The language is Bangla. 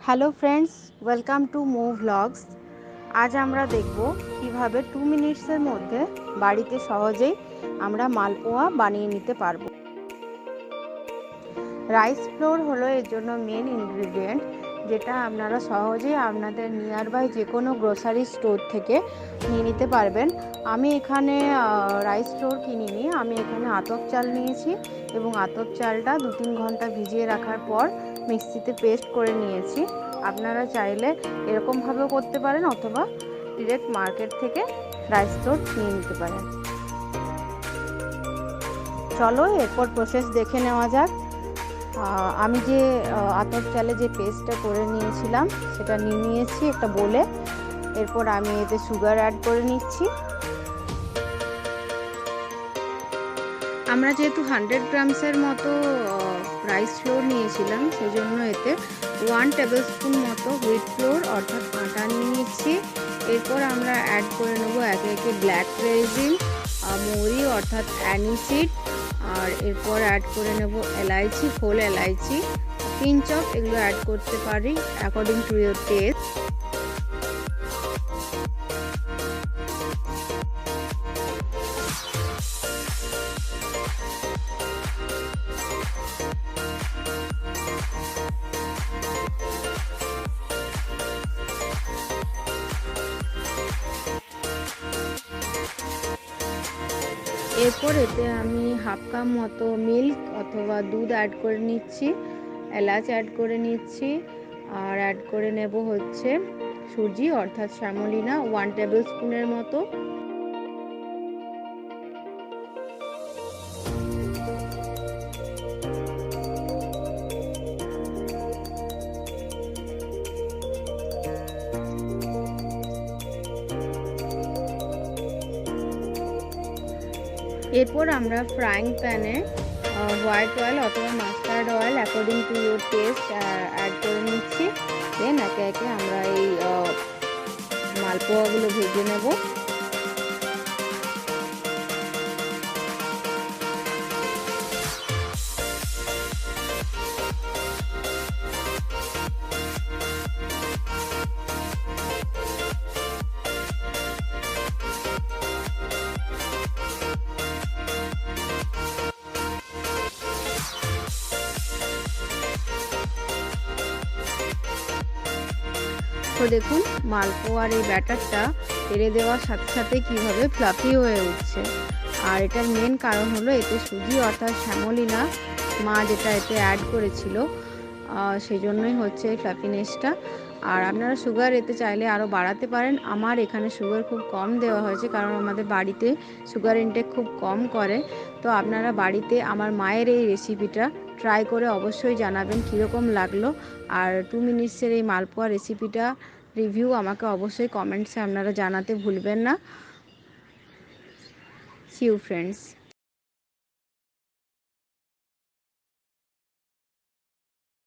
Hello friends, welcome to Mo vlogs. আজ আমরা দেখব কিভাবে 2 মিনিটসের মধ্যে বাড়িতে সহজেই আমরা মালপোয়া বানিয়ে নিতে পারবো। রাইস ফ্লোর হলো এর জন্য মেন ইনগ্রিডিয়েন্ট, যেটা আপনারা সহজেই আপনাদের নিয়ার বাই যে কোনো গ্রোসারি স্টোর থেকে নিয়ে নিতে পারবেন। আমি এখানে রাইস ফ্লোর কিনিনি, আমি এখানে আতপ চাল নিয়েছি এবং আতপ চালটা 2-3 ঘন্টা ভিজিয়ে রাখার পর মিক্সিতে পেস্ট করে নিয়েছি। আপনারা চাইলে এরকমভাবেও করতে পারেন অথবা ডিরেক্ট মার্কেট থেকে রাইস ফ্লোর নিয়ে নিতে পারেন। চলো এরপর প্রসেস দেখে নেওয়া যাক। আমি যে আতপ চালে যে পেস্টটা করে নিয়েছিলাম সেটা নিয়ে নিয়েছি একটা বোলে। এরপর আমি এতে সুগার অ্যাড করে নিচ্ছি। আমরা যেহেতু 100 গ্রামসের মতো রাইস ফ্লোর নিয়েছিলাম, সেই জন্য এতে 1 টেবিল স্পুন মতো হুইট ফ্লোর অর্থাৎ আটা নিয়ে নিচ্ছি। এরপর আমরা অ্যাড করে নেবো একে একে ব্ল্যাক রেজিন, মৌরি অর্থাৎ অ্যানিসিড, আর এরপর অ্যাড করে নেব এলাইচি, হোল এলাইচি, পিঞ্চ অফ, এগুলো অ্যাড করতে পারি অ্যাকর্ডিং টু ইয়োর টেস্ট। এরপর এতে আমি হাফ কাপ মতো মিল্ক অথবা দুধ অ্যাড করে নিচ্ছি, এলাচ অ্যাড করে নিচ্ছি, আর অ্যাড করে নেব হচ্ছে সুজি অর্থাৎ শ্যামলিনা 1 টেবিল স্পুনের মতো। এরপর আমরা ফ্রাইং প্যানে হোয়াইট অয়েল অথবা mustard oil according to your taste add করে নিচ্ছি। দেন একে একে আমরা এই মালপোয়াগুলো ভেজে নেব। তো দেখুন মালপোয়ার এই ব্যাটারটা তেলে দেওয়ার সাথে সাথে কীভাবে ফ্লাফি হয়ে উঠছে। আর এটার মেন কারণ হলো এতে সুজি অর্থাৎ শ্যামলিনা মা যেটা এতে অ্যাড করেছিল, সেই জন্যই হচ্ছে এই ফ্লাফিনেসটা। আর আপনারা সুগার এতে চাইলে আরও বাড়াতে পারেন। আমার এখানে সুগার খুব কম দেওয়া হয়েছে, কারণ আমাদের বাড়িতে সুগার ইনটেক খুব কম করে। তো আপনারা বাড়িতে আমার মায়ের এই রেসিপিটা ট্রাই করে অবশ্যই জানাবেন কীরকম লাগলো। আর 2 মিনিটসের এই মালপোয়া রেসিপিটা রিভিউ আমাকে অবশ্যই কমেন্টসে আপনারা জানাতে ভুলবেন না। See you friends.